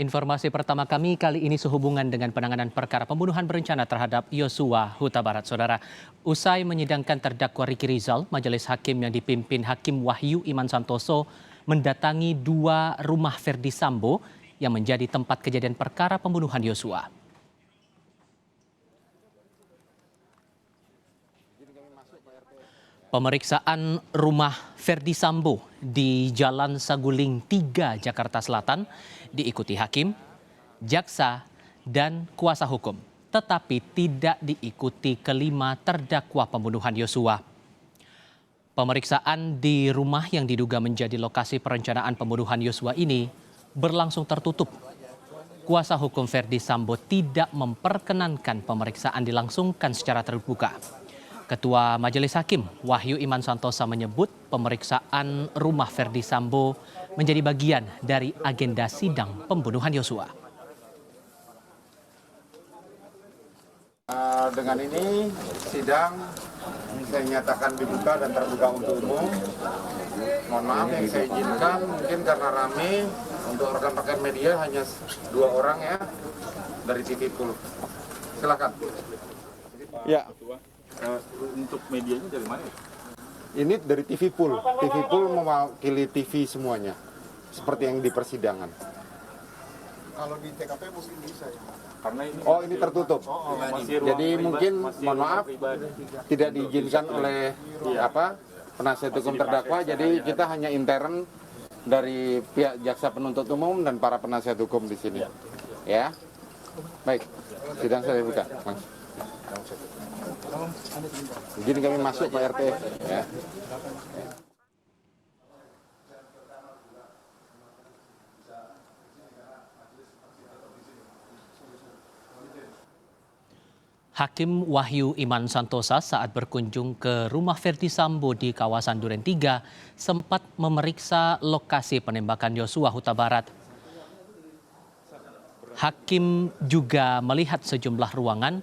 Informasi pertama kami kali ini sehubungan dengan penanganan perkara pembunuhan berencana terhadap Yosua Huta Barat. Saudara, usai menyidangkan terdakwa Riki Rizal, majelis hakim yang dipimpin Hakim Wahyu Iman Santoso mendatangi dua rumah Verdi Sambo yang menjadi tempat kejadian perkara pembunuhan Yosua. Pemeriksaan rumah Verdi Sambo di Jalan Saguling 3, Jakarta Selatan diikuti hakim, jaksa, dan kuasa hukum, tetapi tidak diikuti kelima terdakwa pembunuhan Yosua. Pemeriksaan di rumah yang diduga menjadi lokasi perencanaan pembunuhan Yosua ini berlangsung tertutup. Kuasa hukum Verdi Sambo tidak memperkenankan pemeriksaan dilangsungkan secara terbuka. Ketua Majelis Hakim Wahyu Iman Santosa menyebut pemeriksaan rumah Verdi Sambo menjadi bagian dari agenda sidang pembunuhan Yosua. Dengan ini sidang saya nyatakan dibuka dan terbuka untuk umum. Mohon maaf yang saya izinkan mungkin karena rame, untuk rekan-rekan media hanya 2 orang ya dari TV Pool. Silakan. Ya. Untuk medianya dari mana? Ini dari TV Pool. TV Pool mewakili TV semuanya, seperti yang di persidangan. Kalau di TKP mungkin bisa ya. Karena ini tertutup. Jadi mungkin mohon maaf tidak diizinkan oleh penasihat hukum terdakwa. Jadi kita hanya intern dari pihak jaksa penuntut umum dan para penasihat hukum di sini. Ya, baik. Sidang saya buka. Izin kami masuk Pak RT. Ya. Hakim Wahyu Iman Santosa saat berkunjung ke rumah Verdi Sambo di kawasan Duren 3 sempat memeriksa lokasi penembakan Yosua Huta Barat. Hakim juga melihat sejumlah ruangan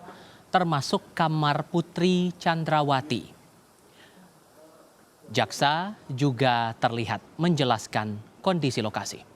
termasuk kamar Putri Chandrawati. Jaksa juga terlihat menjelaskan kondisi lokasi.